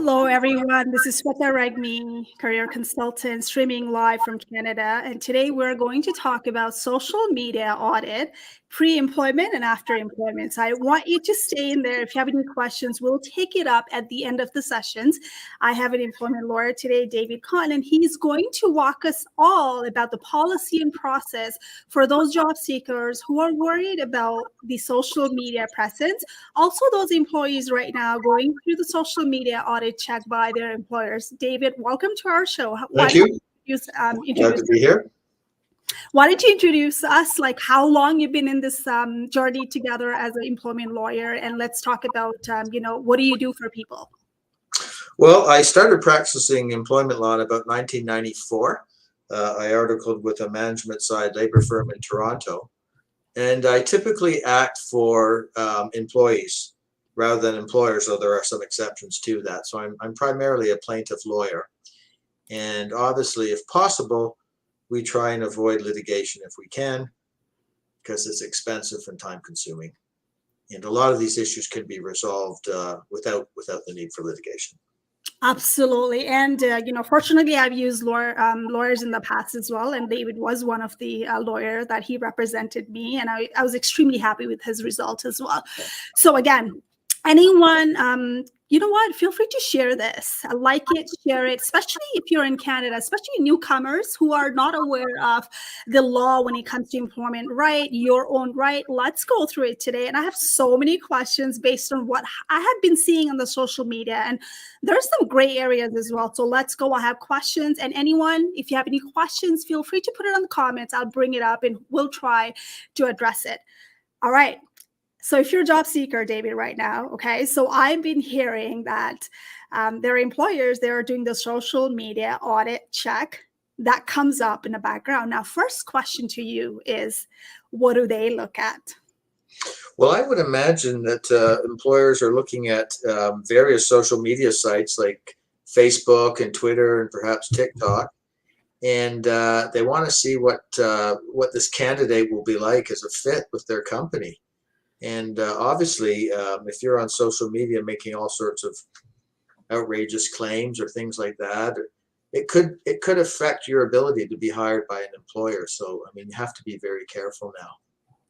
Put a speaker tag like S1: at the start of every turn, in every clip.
S1: Hello, everyone. This is Sweta Ragmi, career consultant, streaming live from Canada. And today we're going to talk about social media audit, pre-employment and after employment. So I want you to stay in there. If you have any questions, we'll take it up at the end of the sessions. I have an employment lawyer today, David Kahn, and he's going to walk us all about the policy and process for those job seekers who are worried about the social media presence. Also, those employees right now going through the social media audit check by their employers. David, welcome to our show.
S2: Thank you. Glad to be here.
S1: Why don't you introduce us, like how long you've been in this journey together as an employment lawyer, and let's talk about, what do you do for people?
S2: Well, I started practicing employment law in about 1994. I articled with a management side labor firm in Toronto, and I typically act for employees rather than employers, though there are some exceptions to that. So I'm primarily a plaintiff lawyer, and obviously, if possible, we try and avoid litigation if we can, because it's expensive and time consuming. And a lot of these issues can be resolved without the need for litigation.
S1: Absolutely. And, fortunately, I've used lawyers in the past as well. And David was one of the lawyers that he represented me. And I was extremely happy with his result as well. So again, anyone, you know what, feel free to share this. I like it, share it, especially if you're in Canada, especially newcomers who are not aware of the law when it comes to employment right, your own right. Let's go through it today. And I have so many questions based on what I have been seeing on the social media. And there's some gray areas as well. So let's go. I have questions. And anyone, if you have any questions, feel free to put it in the comments. I'll bring it up and we'll try to address it. All right. So if you're a job seeker, David, right now, okay, so I've been hearing that their employers, they're doing the social media audit check that comes up in the background. Now, first question to you is, what do they look at?
S2: Well, I would imagine that employers are looking at various social media sites like Facebook and Twitter and perhaps TikTok. And they want to see what this candidate will be like as a fit with their company. And obviously, if you're on social media making all sorts of outrageous claims or things like that, it could affect your ability to be hired by an employer. So, I mean, you have to be very careful now.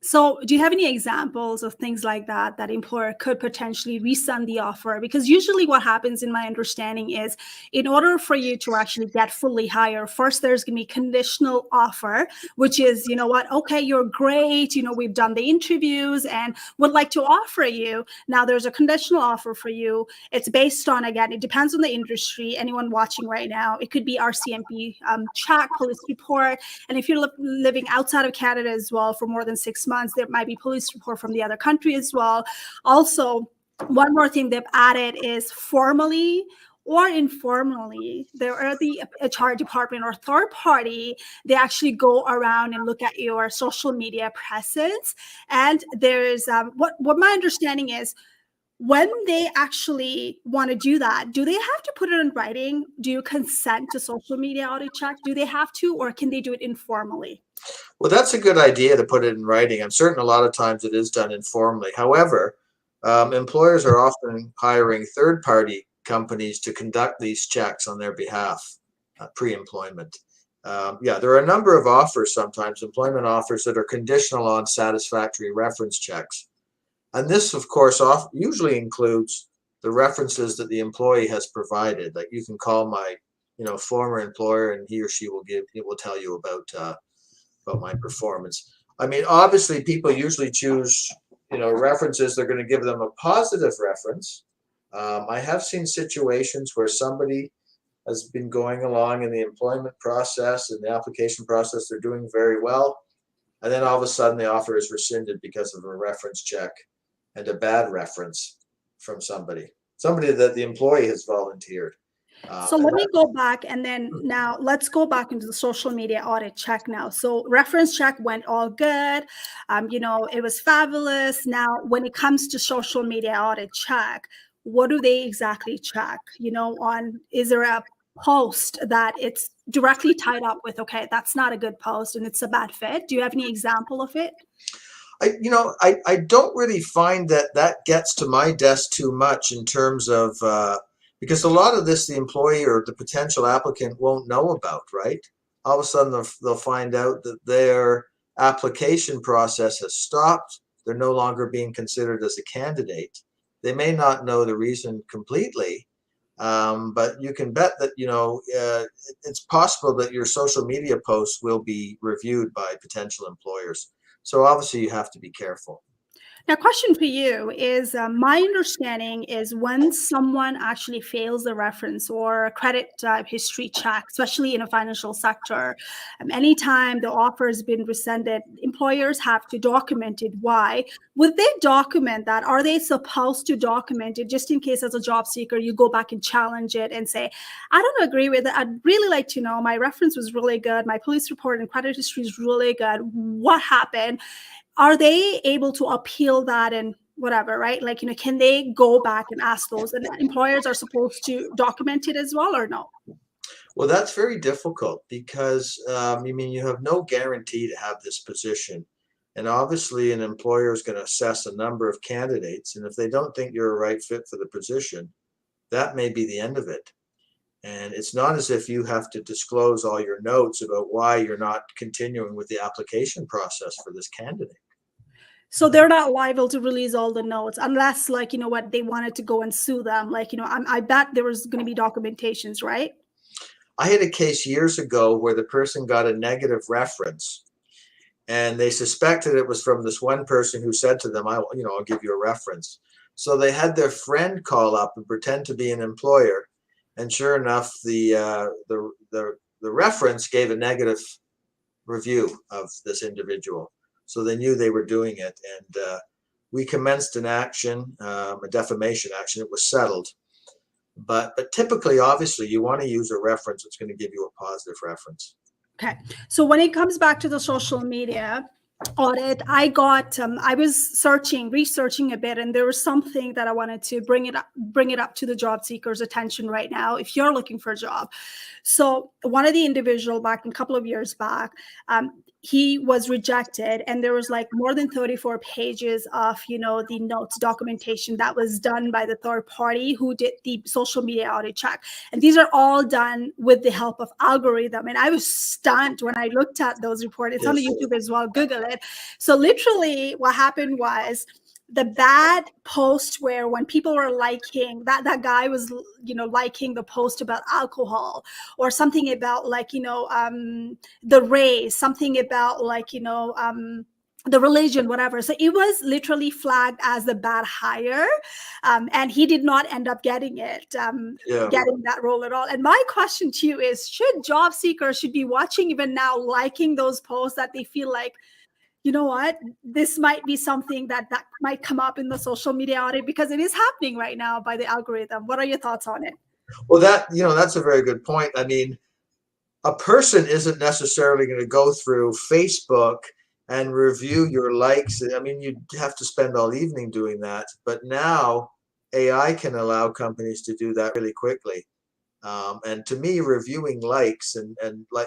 S1: So do you have any examples of things like that employer could potentially rescind the offer? Because usually what happens in my understanding is in order for you to actually get fully hired, first there's going to be conditional offer, which is, you know what, okay, you're great. We've done the interviews and would like to offer you. Now there's a conditional offer for you. It's based on, again, it depends on the industry. Anyone watching right now, it could be RCMP check, police report. And if you're living outside of Canada as well for more than 6 months, there might be police report from the other country as well. Also, one more thing they've added is formally or informally, there are the HR department or third party, they actually go around and look at your social media presence. And there's what my understanding is, when they actually want to do that, do they have to put it in writing? Do you consent to social media audit check? Do they have to, or can they do it informally?
S2: Well, that's a good idea to put it in writing. I'm certain a lot of times it is done informally. However, employers are often hiring third-party companies to conduct these checks on their behalf, pre-employment. There are a number of offers sometimes, employment offers that are conditional on satisfactory reference checks. And this, of course, usually includes the references that the employee has provided. Like you can call my, former employer, and he or she will tell you about my performance. I mean, obviously, people usually choose, references. They're going to give them a positive reference. I have seen situations where somebody has been going along in the employment process and the application process. They're doing very well, and then all of a sudden, the offer is rescinded because of a reference check and a bad reference from somebody that the employee has volunteered.
S1: So let me go back, and then now let's go back into the social media audit check now. So reference check went all good. It was fabulous. Now, when it comes to social media audit check, what do they exactly check? Is there a post that it's directly tied up with, okay, that's not a good post and it's a bad fit? Do you have any example of it?
S2: I don't really find that gets to my desk too much in terms of because a lot of this the employee or the potential applicant won't know about, right? All of a sudden they'll find out that their application process has stopped. They're no longer being considered as a candidate. They may not know the reason completely, but you can bet that, it's possible that your social media posts will be reviewed by potential employers. So obviously you have to be careful.
S1: Now, question for you is my understanding is when someone actually fails a reference or a credit history check, especially in a financial sector, anytime the offer has been rescinded, employers have to document it. Why? Would they document that? Are they supposed to document it just in case as a job seeker, you go back and challenge it and say, I don't agree with it. I'd really like to know my reference was really good. My police report and credit history is really good. What happened? Are they able to appeal that and whatever, right? Like, can they go back and ask those? And employers are supposed to document it as well, or no?
S2: Well, that's very difficult because, you have no guarantee to have this position. And obviously, an employer is going to assess a number of candidates. And if they don't think you're a right fit for the position, that may be the end of it. And it's not as if you have to disclose all your notes about why you're not continuing with the application process for this candidate.
S1: So they're not liable to release all the notes unless, they wanted to go and sue them. I bet there was going to be documentations, right?
S2: I had a case years ago where the person got a negative reference and they suspected it was from this one person who said to them, I'll give you a reference. So they had their friend call up and pretend to be an employer. And sure enough, the reference gave a negative review of this individual. So they knew they were doing it. And we commenced an action, a defamation action. It was settled. But typically, obviously, you want to use a reference that's going to give you a positive reference.
S1: Okay. So when it comes back to the social media audit, I was researching a bit, and there was something that I wanted to bring it up to the job seekers' attention right now if you're looking for a job. So one of the individual back a couple of years back, he was rejected, and there was more than 34 pages of the notes documentation that was done by the third party who did the social media audit check, and these are all done with the help of algorithm. And I was stunned when I looked at those reports. It's on the YouTube as well. Google it. So literally, what happened was the bad post where when people were liking that guy was liking the post about alcohol or something about the race, something about the religion, whatever. So it was literally flagged as a bad hire, and he did not end up getting getting that role at all. And my question to you is, should job seekers should be watching even now, liking those posts that they feel like, you know what, this might be something that might come up in the social media audit, because it is happening right now by the algorithm. What are your thoughts on it?
S2: Well, that's a very good point. I mean, a person isn't necessarily going to go through Facebook and review your likes. I mean, you'd have to spend all evening doing that. But now AI can allow companies to do that really quickly. And to me, reviewing likes and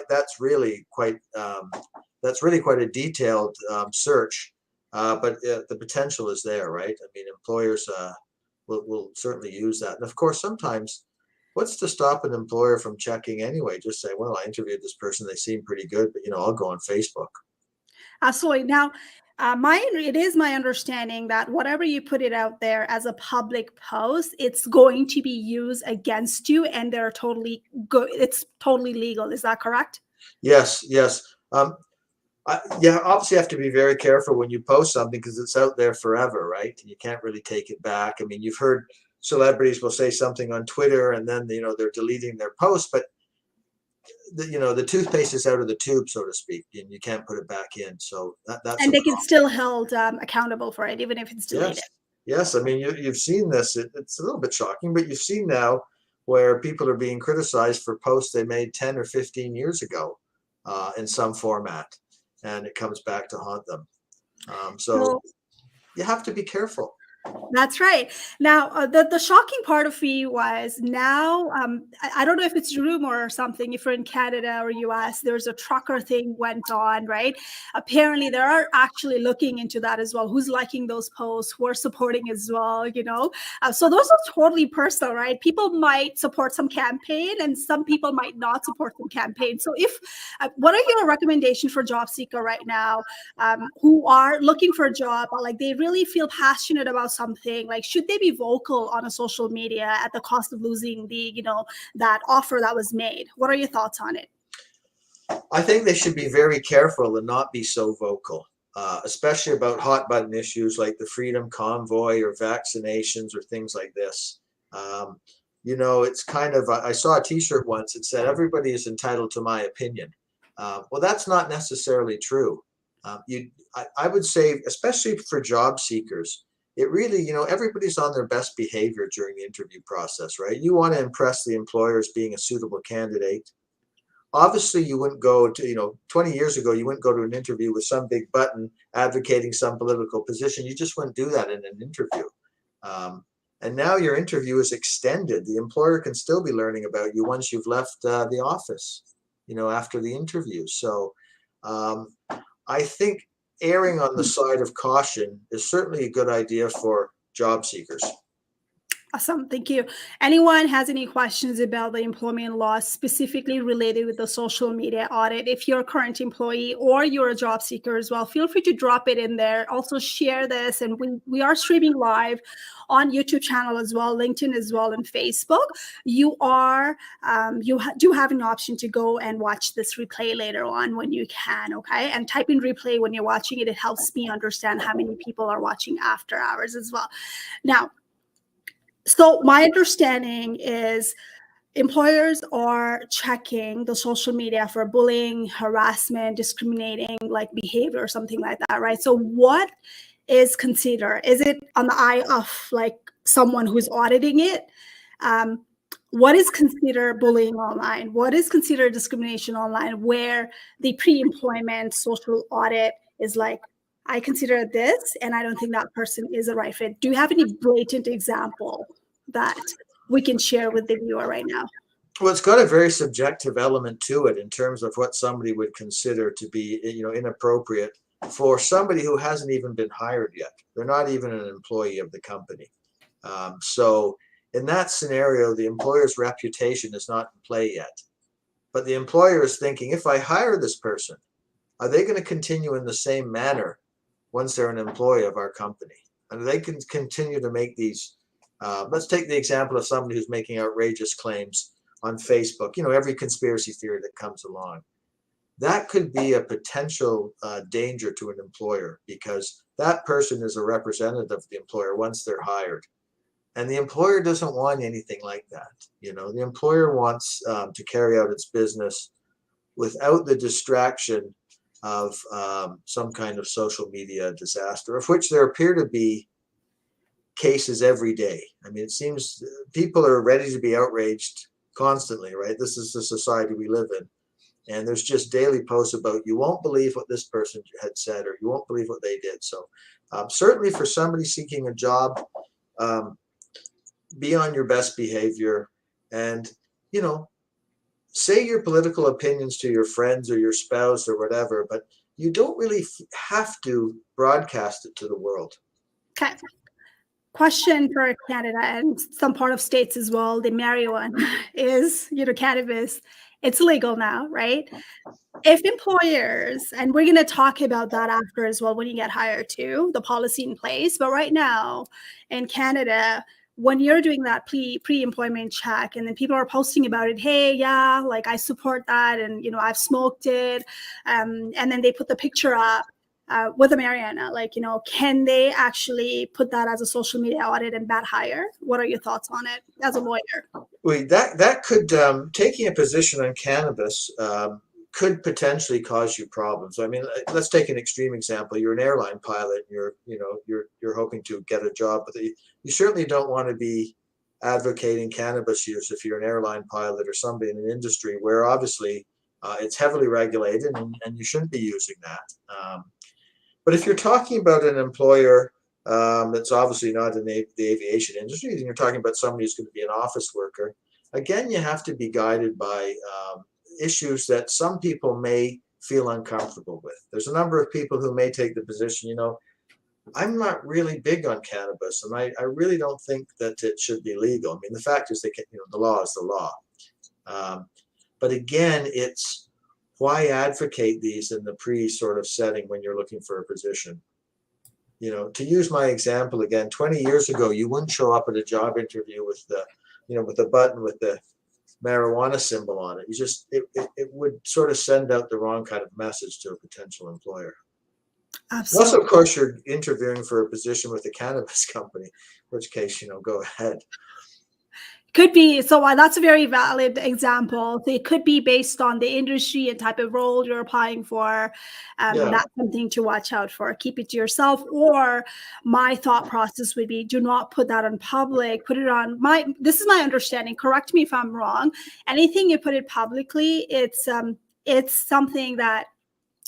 S2: that's really quite a detailed search. But the potential is there, right? I mean, employers will certainly use that. And of course, sometimes, what's to stop an employer from checking anyway? Just say, well, I interviewed this person, they seem pretty good, but I'll go on Facebook.
S1: Absolutely. Now, it is my understanding that whatever you put it out there as a public post, it's going to be used against you, and they're totally good. It's totally legal. Is that correct?
S2: Yes. Obviously you have to be very careful when you post something because it's out there forever, right? You can't really take it back. I mean, you've heard celebrities will say something on Twitter and then they're deleting their post, but the toothpaste is out of the tube, so to speak, and you can't put it back in. So that's
S1: and they can still held accountable for it, even if it's deleted.
S2: Yes. I mean, you've seen this. It's a little bit shocking, but you've seen now where people are being criticized for posts they made 10 or 15 years ago in some format, and it comes back to haunt them. So you have to be careful.
S1: That's right. Now, the shocking part of me was now, I don't know if it's rumor or something. If you're in Canada or US, there's a trucker thing went on, right? Apparently, they are actually looking into that as well. Who's liking those posts? Who are supporting as well? So those are totally personal, right? People might support some campaign, and some people might not support some campaign. So, what are your recommendations for job seeker right now? Who are looking for a job, or like they really feel passionate about something, like should they be vocal on a social media at the cost of losing that offer that was made? What are your thoughts on it?
S2: I think they should be very careful and not be so vocal, especially about hot button issues like the Freedom Convoy or vaccinations or things like this. Um, it's kind of, I saw a t-shirt once that said, everybody is entitled to my opinion. Well, that's not necessarily true. I would say, especially for job seekers, it really, everybody's on their best behavior during the interview process, right? You want to impress the employer as being a suitable candidate. Obviously, you wouldn't go to, 20 years ago, you wouldn't go to an interview with some big button advocating some political position. You just wouldn't do that in an interview. And now your interview is extended. The employer can still be learning about you once you've left the office, after the interview. So I think erring on the side of caution is certainly a good idea for job seekers.
S1: Awesome. Thank you. Anyone has any questions about the employment law specifically related with the social media audit? If you're a current employee or you're a job seeker as well, feel free to drop it in there. Also share this. And we are streaming live on YouTube channel as well, LinkedIn as well, and Facebook. You do have an option to go and watch this replay later on when you can, okay? And type in replay when you're watching it. It helps me understand how many people are watching after hours as well. Now, so my understanding is employers are checking the social media for bullying, harassment, discriminating like behavior or something like that, right? So what is considered? Is it on the eye of like someone who's auditing it? What is considered bullying online? What is considered discrimination online, where the pre-employment social audit is like, I consider this, and I don't think that person is a right fit. Do you have any blatant example that we can share with the viewer right now?
S2: Well, it's got a very subjective element to it in terms of what somebody would consider to be, inappropriate for somebody who hasn't even been hired yet. They're not even an employee of the company. So in that scenario, the employer's reputation is not in play yet. But the employer is thinking, if I hire this person, are they going to continue in the same manner once they're an employee of our company? And they can continue to make these. Let's take the example of somebody who's making outrageous claims on Facebook, every conspiracy theory that comes along. That could be a potential danger to an employer because that person is a representative of the employer once they're hired. And the employer doesn't want anything like that. The employer wants to carry out its business without the distraction of some kind of social media disaster, of which there appear to be cases every day. I mean, it seems people are ready to be outraged constantly, right? This is the society we live in. And there's just daily posts about, you won't believe what this person had said, or you won't believe what they did. So certainly for somebody seeking a job, be on your best behavior and, say your political opinions to your friends or your spouse or whatever, but you don't really have to broadcast it to the world.
S1: Okay. Question for Canada and some part of states as well. The marijuana is, cannabis. It's legal now, right? If employers, and we're going to talk about that after as well when you get hired too, the policy in place. But right now in Canada, when you're doing that pre-employment check and then people are posting about it, hey, yeah, like I support that. And, I've smoked it. And then they put the picture up with the marijuana, like, can they actually put that as a social media audit and bat hire? What are your thoughts on it as a lawyer?
S2: Wait, that could, taking a position on cannabis could potentially cause you problems. I mean, let's take an extreme example. You're an airline pilot. You're hoping to get a job, but you certainly don't want to be advocating cannabis use if you're an airline pilot or somebody in an industry where obviously it's heavily regulated and you shouldn't be using that. But if you're talking about an employer It's obviously not in the aviation industry, and you're talking about somebody who's going to be an office worker. Again, you have to be guided by issues that some people may feel uncomfortable with. There's a number of people who may take the position, I'm not really big on cannabis, and I really don't think that it should be legal. I mean, the fact is, the law is the law. But again, it's why advocate these in the pre sort of setting when you're looking for a position. To use my example again, 20 years ago, you wouldn't show up at a job interview with with a button with the marijuana symbol on it. It would sort of send out the wrong kind of message to a potential employer.
S1: Absolutely.
S2: Unless, of course, you're interviewing for a position with a cannabis company, in which case, go ahead.
S1: Could be. So that's a very valid example. So it could be based on the industry and type of role you're applying for. That's something to watch out for. Keep it to yourself. Or my thought process would be, do not put that on public. Put it on this is my understanding. Correct me if I'm wrong. Anything you put it publicly, it's something that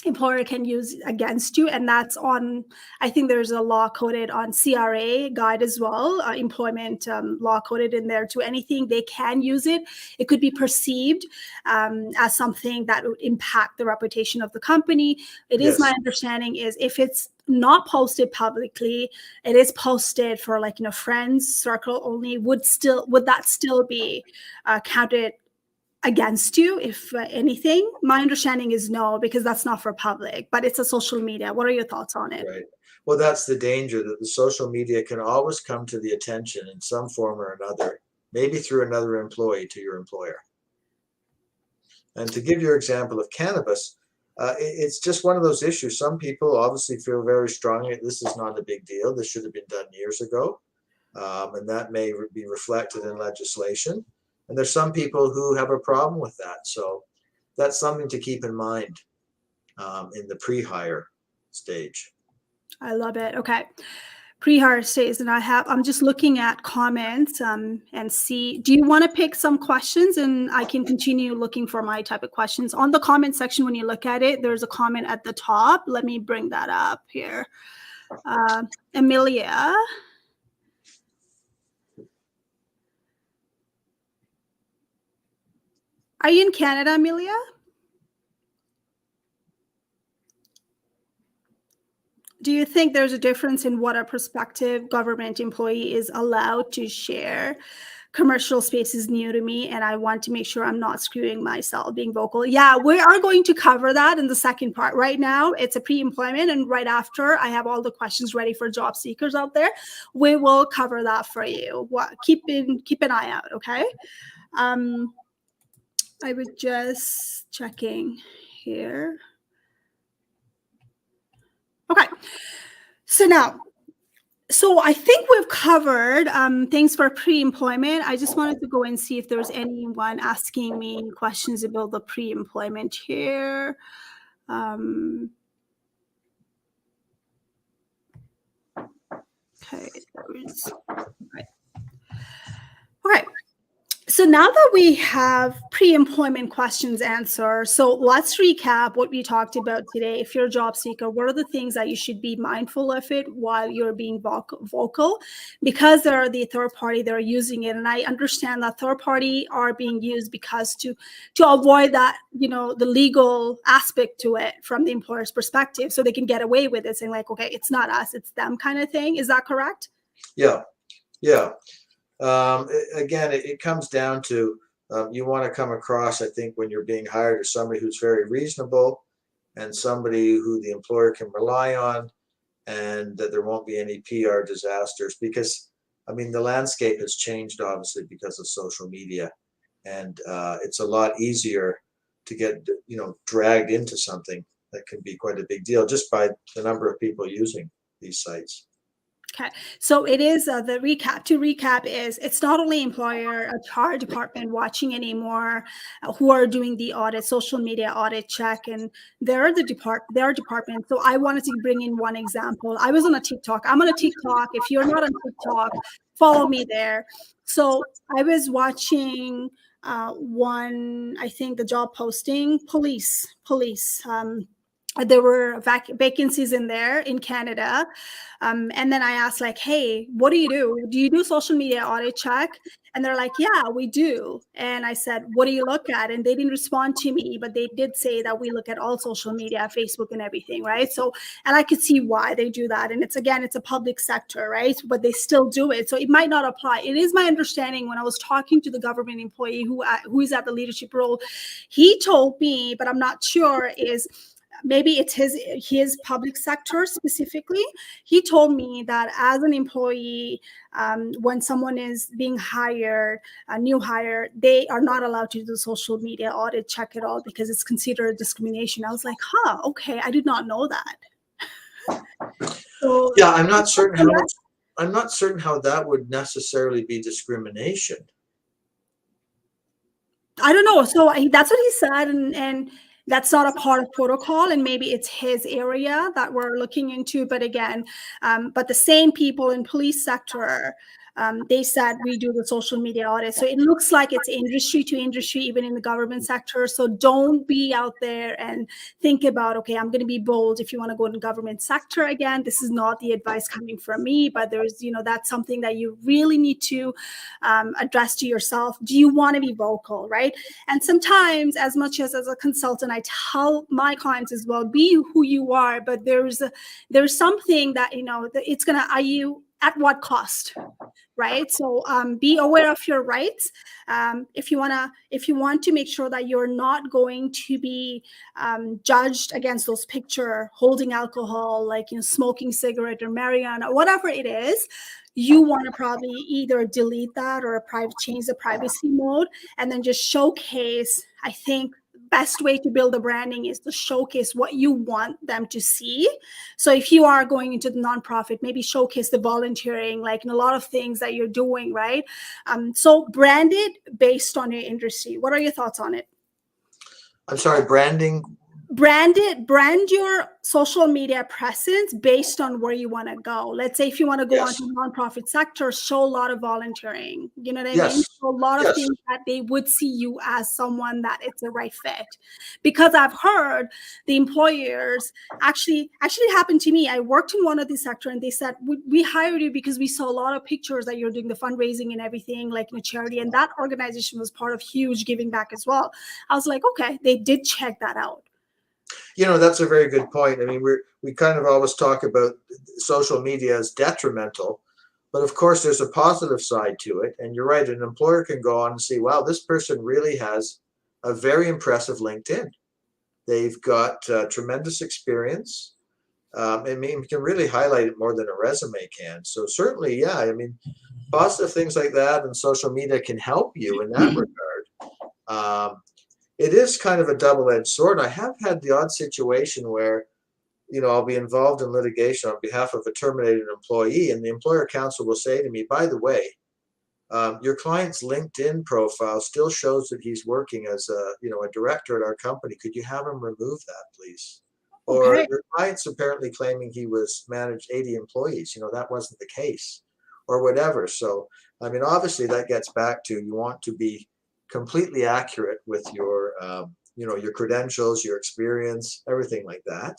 S1: employer can use against you, and that's on, I think there's a law coded on CRA guide as well, employment law coded in there too. Anything they can use it could be perceived as something that would impact the reputation of the company. It is my understanding is if it's not posted publicly, it is posted for friends circle only, would that still be counted against you, if anything? My understanding is no, because that's not for public, but it's a social media. What are your thoughts on it?
S2: Right. Well, that's the danger, that the social media can always come to the attention in some form or another, maybe through another employee to your employer. And to give your example of cannabis, it's just one of those issues. Some people obviously feel very strongly this is not a big deal. This should have been done years ago. And that may be reflected in legislation. And there's some people who have a problem with that. So that's something to keep in mind in the pre-hire stage.
S1: I love it. Okay. Pre-hire stage. And I'm just looking at comments and see, do you want to pick some questions and I can continue looking for my type of questions? On the comment section, when you look at it, there's a comment at the top. Let me bring that up here. Amelia. Are you in Canada, Amelia? Do you think there's a difference in what a prospective government employee is allowed to share? Commercial space is new to me, and I want to make sure I'm not screwing myself being vocal. Yeah, we are going to cover that in the second part. Right now, it's a pre-employment, and right after, I have all the questions ready for job seekers out there. We will cover that for you. Keep an eye out, okay? I was just checking here. Okay. So I think we've covered things for pre-employment. I just wanted to go and see if there was anyone asking me questions about the pre-employment here. Okay. Right. Okay. So now that we have pre-employment questions answered, so let's recap what we talked about today. If you're a job seeker, what are the things that you should be mindful of it while you're being vocal? Because there are the third party that are using it. And I understand that third party are being used because to avoid that, the legal aspect to it from the employer's perspective, so they can get away with it, saying like, okay, it's not us, it's them kind of thing. Is that correct?
S2: Yeah. Again, it comes down to you want to come across, I think, when you're being hired, as somebody who's very reasonable and somebody who the employer can rely on, and that there won't be any PR disasters, because, I mean, the landscape has changed, obviously, because of social media, and it's a lot easier to get, dragged into something that can be quite a big deal just by the number of people using these sites.
S1: Okay, so it is the recap. To recap is it's not only employer, HR department watching anymore who are doing the audit, social media audit check, and they're departments. So I wanted to bring in one example. I was on a TikTok. I'm on a TikTok. If you're not on TikTok, follow me there. So I was watching one, I think the job posting, police. there were vacancies in there in Canada. And then I asked, like, hey, what do you do? Do you do social media audit check? And they're like, yeah, we do. And I said, what do you look at? And they didn't respond to me, but they did say that we look at all social media, Facebook and everything, right? So, and I could see why they do that. And it's, again, it's a public sector, right? But they still do it. So it might not apply. It is my understanding, when I was talking to the government employee who is at the leadership role, he told me, but I'm not sure, is maybe it's his public sector specifically. He told me that as an employee, when someone is being hired, a new hire, they are not allowed to do social media audit check at all because it's considered discrimination. I was like, huh, okay, I did not know that. So
S2: Yeah, I'm not certain how that would necessarily be discrimination.
S1: I don't know. So that's what he said, and that's not a part of protocol, and maybe it's his area that we're looking into. But again, but the same people in police sector, they said we do the social media audit. So it looks like it's industry to industry, even in the government sector. So don't be out there and think about, okay, I'm going to be bold. If you want to go in the government sector, again, this is not the advice coming from me, but there's, that's something that you really need to address to yourself. Do you want to be vocal, right? And sometimes, as much as a consultant, I tell my clients as well, be who you are, but there's something that, it's going to, are you at what cost? Right. So be aware of your rights. If you want to make sure that you're not going to be judged against those picture holding alcohol, like, smoking cigarette or marijuana, whatever it is, you want to probably either delete that or change the privacy mode, and then just showcase. I think best way to build the branding is to showcase what you want them to see. So if you are going into the nonprofit, maybe showcase the volunteering, like in a lot of things that you're doing, right? So brand it based on your industry. What are your thoughts on it?
S2: I'm sorry, branding?
S1: Brand your social media presence based on where you want to go. Let's say if you want to go onto the nonprofit sector, show a lot of volunteering. You know what I mean? So a lot of things that they would see you as someone that it's a right fit. Because I've heard the employers actually happened to me. I worked in one of these sector, and they said, we hired you because we saw a lot of pictures that you're doing the fundraising and everything, like in a charity. And that organization was part of huge giving back as well. I was like, okay, they did check that out.
S2: That's a very good point. I mean, we kind of always talk about social media as detrimental, but of course there's a positive side to it. And you're right, an employer can go on and see, wow, this person really has a very impressive LinkedIn. They've got tremendous experience. I mean, you can really highlight it more than a resume can. So certainly, yeah, I mean, positive things like that and social media can help you in that regard. It is kind of a double-edged sword. I have had the odd situation where, I'll be involved in litigation on behalf of a terminated employee, and the employer counsel will say to me, by the way, your client's LinkedIn profile still shows that he's working as a director at our company. Could you have him remove that, please? Or your client's apparently claiming he managed 80 employees. That wasn't the case, or whatever. So, I mean, obviously that gets back to, you want to be completely accurate with your your credentials, your experience, everything like that.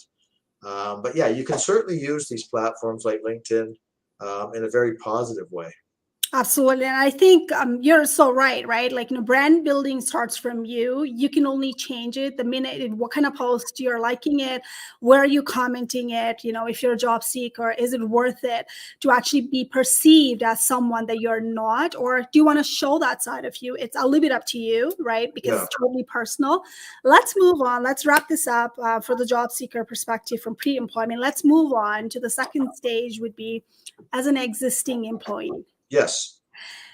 S2: But yeah, you can certainly use these platforms like LinkedIn in a very positive way.
S1: Absolutely. And I think you're so right? Like, brand building starts from you. You can only change it the minute, what kind of post you're liking it, where are you commenting it, if you're a job seeker, is it worth it to actually be perceived as someone that you're not, or do you want to show that side of you? I'll leave it up to you, right? Because it's totally personal. Let's move on. Let's wrap this up for the job seeker perspective from pre-employment. Let's move on to the second stage, would be as an existing employee.
S2: Yes.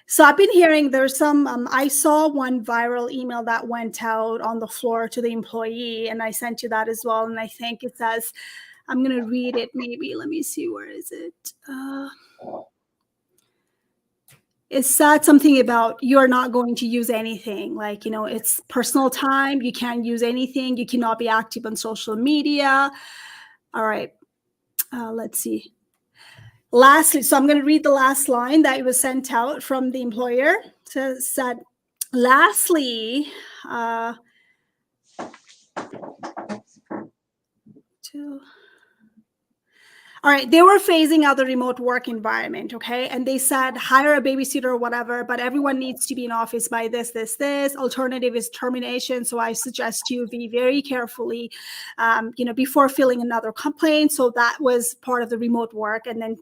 S1: So I've been hearing there's some, I saw one viral email that went out on the floor to the employee, and I sent you that as well. And I think it says, I'm going to read it maybe. Let me see, where is it? It said something about you're not going to use anything. Like, it's personal time. You can't use anything. You cannot be active on social media. All right. Let's see. Lastly, so I'm going to read the last line that was sent out from the employer. So it said, lastly, to. All right, they were phasing out the remote work environment, okay? And they said hire a babysitter or whatever, but everyone needs to be in office by this. Alternative is termination. So I suggest you be very carefully, before filling another complaint. So that was part of the remote work, and then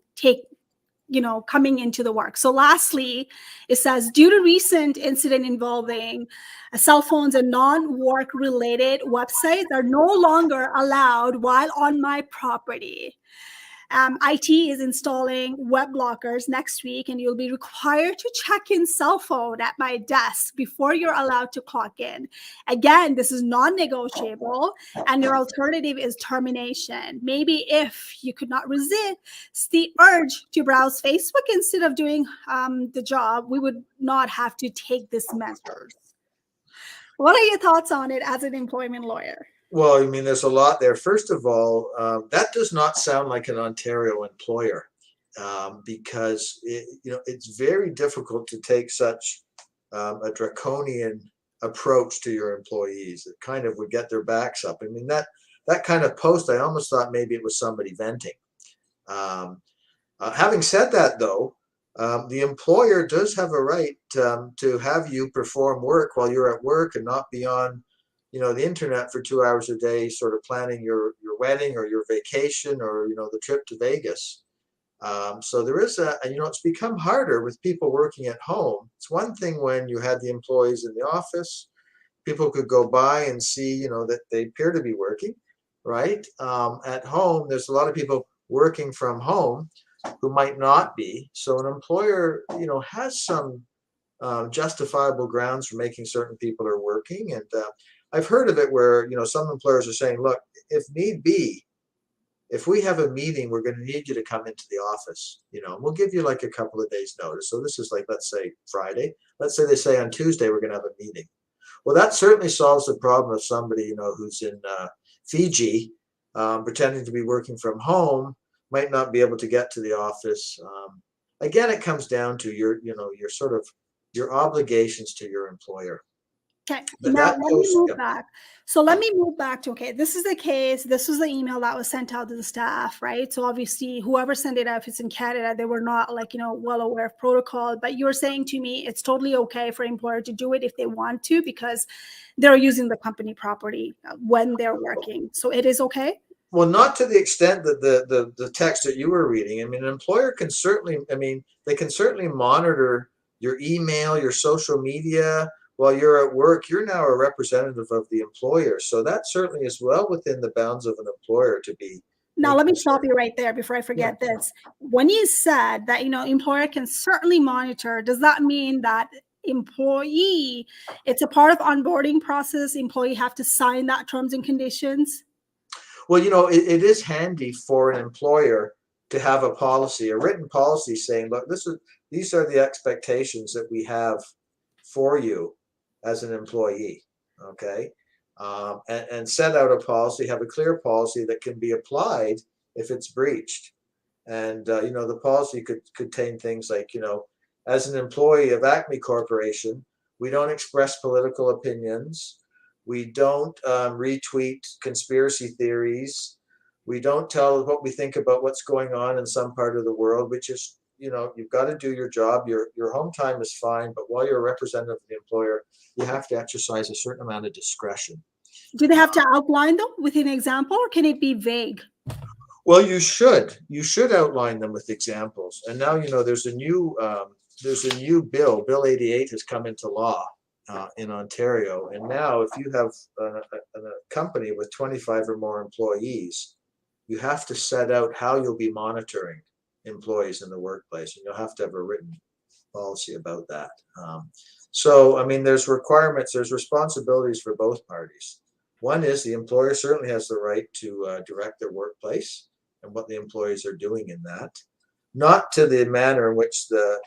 S1: coming into the work. So lastly, it says, due to recent incident involving cell phones and non-work related websites are no longer allowed while on my property. IT is installing web blockers next week, and you'll be required to check in cell phone at my desk before you're allowed to clock in. Again, this is non-negotiable, and your alternative is termination. Maybe if you could not resist the urge to browse Facebook instead of doing the job, we would not have to take this measures. What are your thoughts on it as an employment lawyer?
S2: Well, I mean, there's a lot there. First of all, that does not sound like an Ontario employer, because it's very difficult to take such a draconian approach to your employees. It kind of would get their backs up. I mean, that kind of post, I almost thought maybe it was somebody venting. Having said that, though, the employer does have a right to have you perform work while you're at work and not be on the internet for 2 hours a day, sort of planning your wedding or your vacation or, the trip to Vegas. So there is it's become harder with people working at home. It's one thing when you had the employees in the office, people could go by and see, that they appear to be working, right? At home, there's a lot of people working from home who might not be. So an employer, has some justifiable grounds for making certain people are working. And I've heard of it where, some employers are saying, look, if need be, if we have a meeting, we're going to need you to come into the office, we'll give you like a couple of days notice. So this is like, let's say Friday, let's say they say on Tuesday, we're going to have a meeting. Well, that certainly solves the problem of somebody, who's in Fiji, pretending to be working from home, might not be able to get to the office. Again, it comes down to your obligations to your employer.
S1: Okay,
S2: But
S1: now
S2: that
S1: let
S2: goes,
S1: me move back. So let me move back to, okay, this is the case. This was the email that was sent out to the staff, right? So obviously whoever sent it out, if it's in Canada, they were not well aware of protocol, but you're saying to me, it's totally okay for employer to do it if they want to, because they're using the company property when they're working. So it is okay?
S2: well, not to the extent that the text that you were reading. I mean, an employer can certainly, they can certainly monitor your email, your social media while you're at work. You're now a representative of the employer. So that certainly is well within the bounds of an employer to be.
S1: Now, let me stop you right there before I forget this. When you said that, employer can certainly monitor, does that mean that employee, it's a part of onboarding process, employee have to sign that terms and conditions?
S2: Well, it is handy for an employer to have a policy, a written policy saying, look, these are the expectations that we have for you as an employee, okay? And set out a policy, have a clear policy that can be applied if it's breached. And, the policy could contain things like, as an employee of Acme Corporation, we don't express political opinions. We don't retweet conspiracy theories. We don't tell what we think about what's going on in some part of the world, which is, you've got to do your job. Your home time is fine, but while you're a representative of the employer, you have to exercise a certain amount of discretion.
S1: Do they have to outline them with an example, or can it be vague?
S2: Well, you should outline them with examples. And now, there's a new bill. Bill 88 has come into law in Ontario. And now if you have a company with 25 or more employees, you have to set out how you'll be monitoring employees in the workplace. And you'll have to have a written policy about that. There's requirements, there's responsibilities for both parties. One is the employer certainly has the right to direct their workplace and what the employees are doing in that. Not to the manner in which the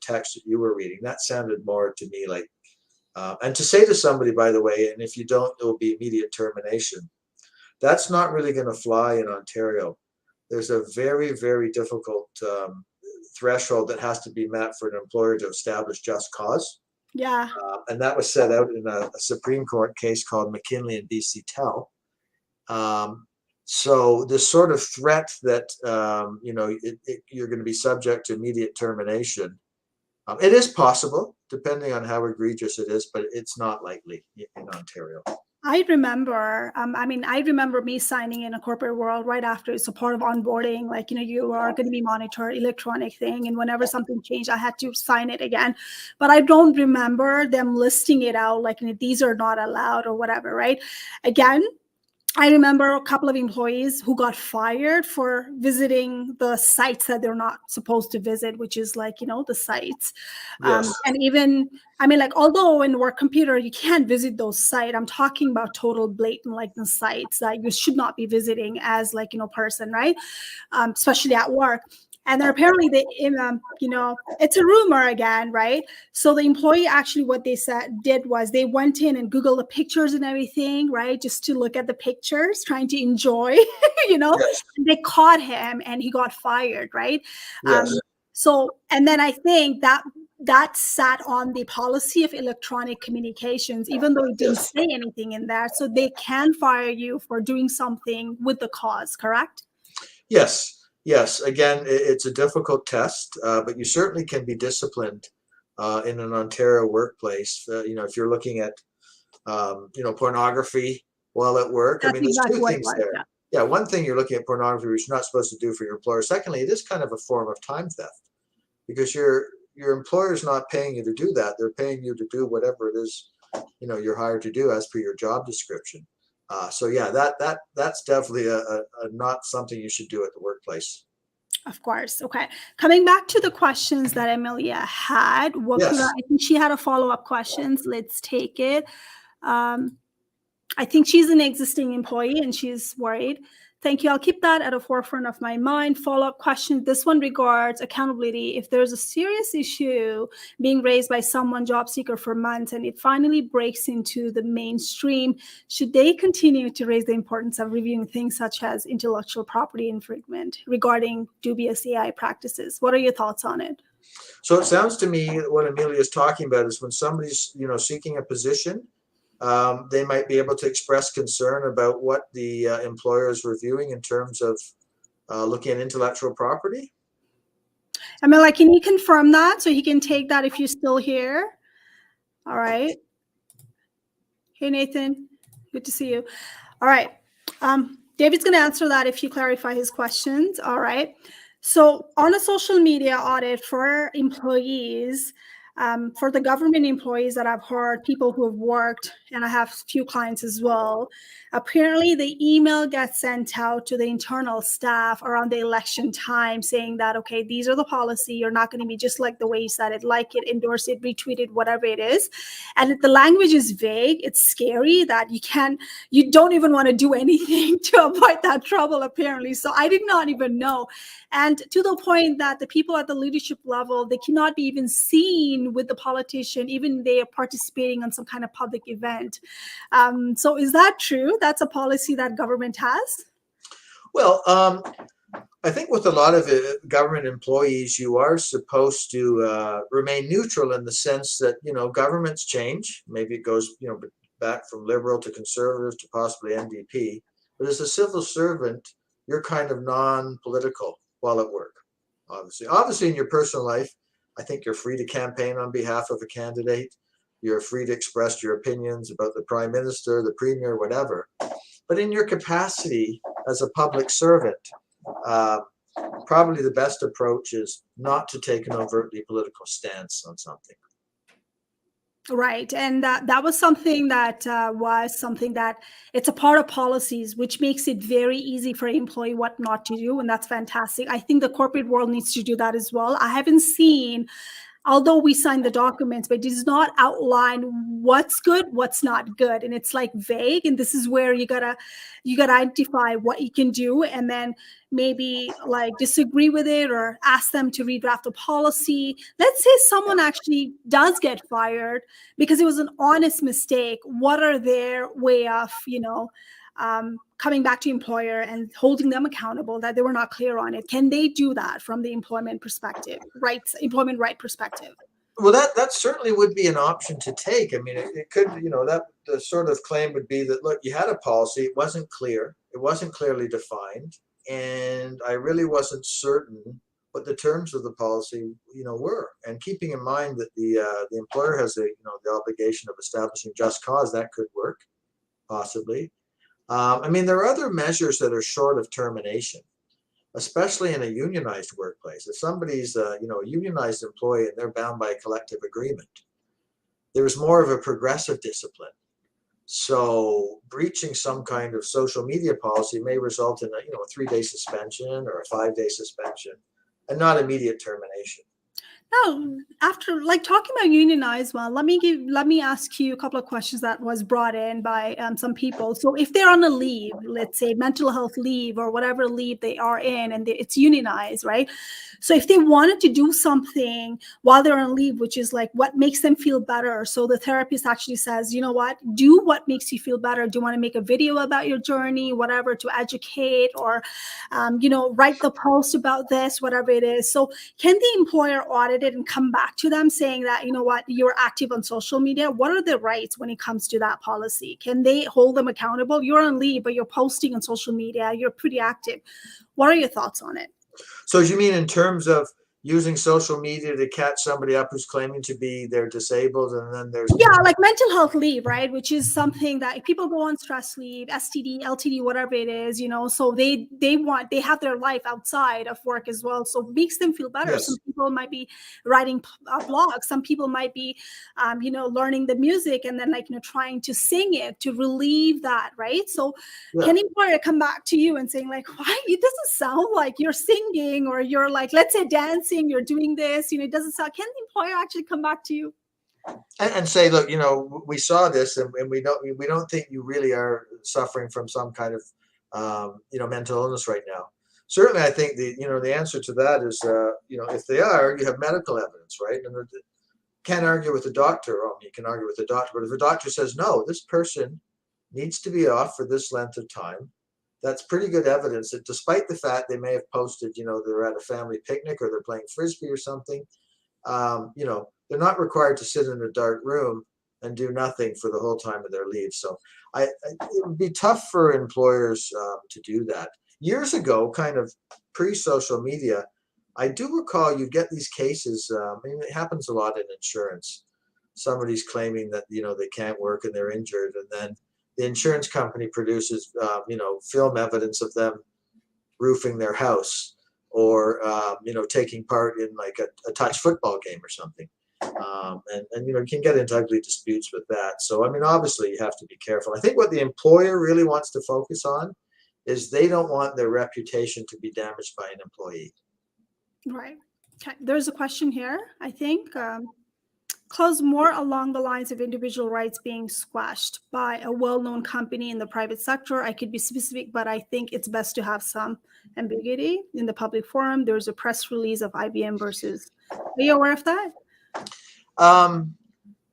S2: text that you were reading. That sounded more to me like, and to say to somebody, by the way, and if you don't, it will be immediate termination. That's not really going to fly in Ontario. There's a very, very difficult threshold that has to be met for an employer to establish just cause.
S1: Yeah.
S2: And that was set out in a Supreme Court case called McKinley and BC Tell. So this sort of threat that you're going to be subject to immediate termination, it is possible, depending on how egregious it is, but it's not likely in Ontario.
S1: I remember, I remember me signing in a corporate world right after it's a part of onboarding, like, you are going to be monitored, electronic thing. And whenever something changed, I had to sign it again. But I don't remember them listing it out, like, these are not allowed or whatever, right? Again, I remember a couple of employees who got fired for visiting the sites that they're not supposed to visit, which is like, the sites.
S2: Yes.
S1: And even, like, although in work computer, you can't visit those sites, I'm talking about total blatant, like, the sites that you should not be visiting as, like, person, right? Especially at work. And then apparently it's a rumor again, right? So the employee actually, what they did was they went in and Googled the pictures and everything, right? Just to look at the pictures, trying to enjoy,
S2: Yes.
S1: and they caught him and he got fired, right?
S2: Yes.
S1: So, and then I think that sat on the policy of electronic communications, even though it didn't
S2: Yes.
S1: say anything in there. So they can fire you for doing something with the cause, correct?
S2: Yes. Yes. Again, it's a difficult test, but you certainly can be disciplined in an Ontario workplace. If you're looking at, pornography while at work.
S1: That's
S2: There's
S1: exactly
S2: two
S1: what it
S2: things
S1: was.
S2: there.
S1: Yeah.
S2: Yeah, one thing, you're looking at pornography, which you're not supposed to do for your employer. Secondly, it is kind of a form of time theft because your employer's not paying you to do that. They're paying you to do whatever it is, you're hired to do as per your job description. So yeah, that's definitely a not something you should do at the workplace.
S1: Of course. Okay. Coming back to the questions that Amelia had,
S2: Yes.
S1: I think she had a follow-up questions. Let's take it. I think she's an existing employee and she's worried. Thank you. I'll keep that at the forefront of my mind. Follow-up question. This one regards accountability. If there's a serious issue being raised by someone job seeker for months and it finally breaks into the mainstream, should they continue to raise the importance of reviewing things such as intellectual property infringement regarding dubious AI practices? What are your thoughts on it?
S2: So it sounds to me what Amelia is talking about is when somebody's seeking a position, they might be able to express concern about what the employer is reviewing in terms of looking at intellectual property.
S1: Amela, can you confirm that so he can take that if you're still here? All right. Hey, Nathan. Good to see you. All right. David's going to answer that if you clarify his questions. All right. So on a social media audit for employees, for the government employees that I've heard, people who have worked, and I have a few clients as well, apparently the email gets sent out to the internal staff around the election time saying that, okay, these are the policy. You're not going to be just like the way you said it, like it, endorse it, retweet it, whatever it is. And the language is vague. It's scary that you don't even want to do anything to avoid that trouble, apparently. So I did not even know. And to the point that the people at the leadership level, they cannot be even seen with the politician, even they are participating on some kind of public event. So is that true? That's a policy that government has?
S2: Well, I think with a lot of government employees, you are supposed to remain neutral in the sense that, governments change. Maybe it goes, back from liberal to conservative to possibly NDP. But as a civil servant, you're kind of non-political while at work, obviously. Obviously, in your personal life, I think you're free to campaign on behalf of a candidate. You're free to express your opinions about the prime minister, the premier, whatever. But in your capacity as a public servant, probably the best approach is not to take an overtly political stance on something.
S1: Right. And that was something that it's a part of policies, which makes it very easy for an employee what not to do. And that's fantastic. I think the corporate world needs to do that as well. I haven't seen, although we signed the documents, but it does not outline what's good, what's not good. And it's like vague. And this is where you gotta identify what you can do and then maybe like disagree with it or ask them to redraft a policy. Let's say someone actually does get fired because it was an honest mistake. What are their way of, coming back to employer and holding them accountable that they were not clear on it? Can they do that from the employment right perspective?
S2: Well, that certainly would be an option to take. It could, that the sort of claim would be that, look, you had a policy, it wasn't clear, It wasn't clearly defined, and I really wasn't certain what the terms of the policy, were. And keeping in mind that the employer has the obligation of establishing just cause, that could work possibly. I mean, there are other measures that are short of termination, especially in a unionized workplace. If somebody's a unionized employee and they're bound by a collective agreement, there's more of a progressive discipline. So breaching some kind of social media policy may result in a 3-day suspension or a 5-day suspension, and not immediate termination.
S1: Now, after talking about unionized, well, let me ask you a couple of questions that was brought in by some people. So if they're on a leave, let's say mental health leave or whatever leave they are in, and it's unionized, right? So if they wanted to do something while they're on leave, which is what makes them feel better, so the therapist actually says, you know what, do what makes you feel better. Do you want to make a video about your journey, whatever, to educate, or write the post about this, whatever it is. So can the employer audit it and come back to them saying that, you know what, you're active on social media? What are the rights when it comes to that policy? Can they hold them accountable? You're on leave, but you're posting on social media. You're pretty active. What are your thoughts on it?
S2: So you mean in terms of using social media to catch somebody up who's claiming to be they're disabled, and then there's
S1: like mental health leave, right? Which is something that people go on stress leave, STD, LTD, whatever it is, so they have their life outside of work as well. So it makes them feel better.
S2: Yes.
S1: Some people might be writing blogs. Some people might be, learning the music and then trying to sing it to relieve that, right? So can employer come back to you and saying why it doesn't sound like you're singing, or you're let's say dancing, you're doing this, it doesn't sound. Can the employer actually come back to you
S2: and say, look, we saw this, and we don't think you really are suffering from some kind of mental illness right now? Certainly, I think the answer to that is if they are, you have medical evidence, right? And can't argue with the doctor. Well, you can argue with the doctor, but if the doctor says no, this person needs to be off for this length of time, that's pretty good evidence that despite the fact they may have posted, they're at a family picnic or they're playing frisbee or something, they're not required to sit in a dark room and do nothing for the whole time of their leave. So it would be tough for employers to do that. Years ago, kind of pre-social media, I do recall you get these cases. It happens a lot in insurance. Somebody's claiming that they can't work and they're injured, and then the insurance company produces film evidence of them roofing their house, or taking part in a touch football game or something. And you can get into ugly disputes with that. So obviously you have to be careful. I think what the employer really wants to focus on is they don't want their reputation to be damaged by an employee.
S1: Right. Okay. There's a question here, I think. Close more along the lines of individual rights being squashed by a well-known company in the private sector. I could be specific, but I think it's best to have some ambiguity in the public forum. There's a press release of IBM versus. Are you aware of that?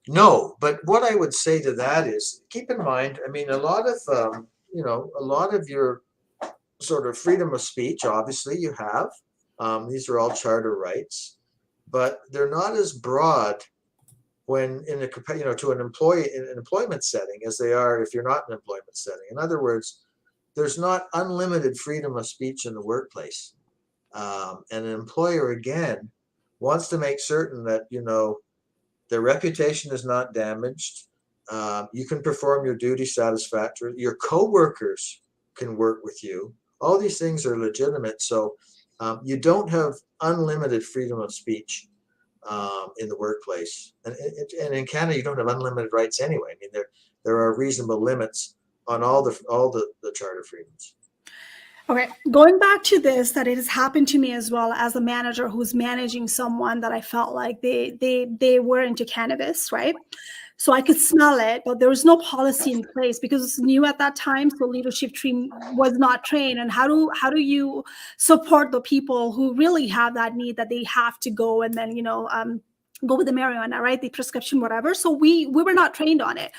S2: No, but what I would say to that is keep in mind, a lot of your sort of freedom of speech, obviously you have. These are all charter rights, but they're not as broad when in to an employee in an employment setting as they are if you're not in an employment setting. In other words, there's not unlimited freedom of speech in the workplace, and an employer again wants to make certain that their reputation is not damaged. You can perform your duty satisfactorily. Your coworkers can work with you. All these things are legitimate. So you don't have unlimited freedom of speech in the workplace. And in Canada, you don't have unlimited rights anyway. There are reasonable limits on all the charter freedoms.
S1: Okay, going back to this, that it has happened to me as well as a manager who's managing someone that I felt like they were into cannabis, right? So I could smell it, but there was no policy in place because it was new at that time. So leadership team was not trained. And how do you support the people who really have that need that they have to go and then go with the marijuana, right? The prescription, whatever. So we were not trained on it.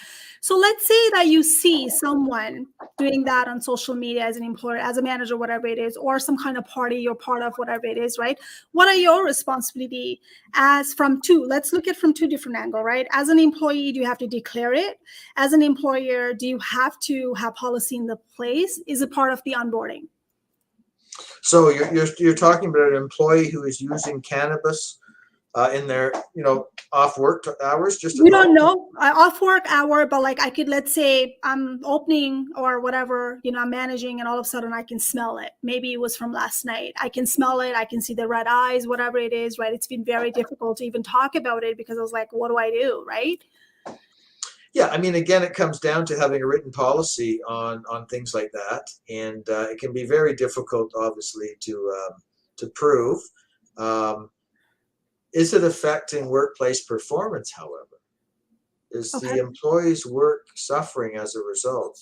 S1: So let's say that you see someone doing that on social media as an employer, as a manager, whatever it is, or some kind of party you're part of, whatever it is, right? What are your responsibility as from two? Let's look at from two different angles, right? As an employee, do you have to declare it? As an employer, do you have to have policy in the place? Is it part of the onboarding?
S2: So you're talking about an employee who is using cannabis in their off work hours, just at
S1: We don't
S2: home.
S1: know off work hour, but like I could, let's say I'm opening or whatever, I'm managing, and all of a sudden I can smell it. Maybe it was from last night. I can smell it. I can see the red eyes, whatever it is, right? It's been very difficult to even talk about it because I was like, what do I do, right?
S2: Yeah, I mean, again, it comes down to having a written policy on things like that, and it can be very difficult, obviously, to prove. Um, is it affecting workplace performance? However, is
S1: Okay.
S2: the employee's work suffering as a result?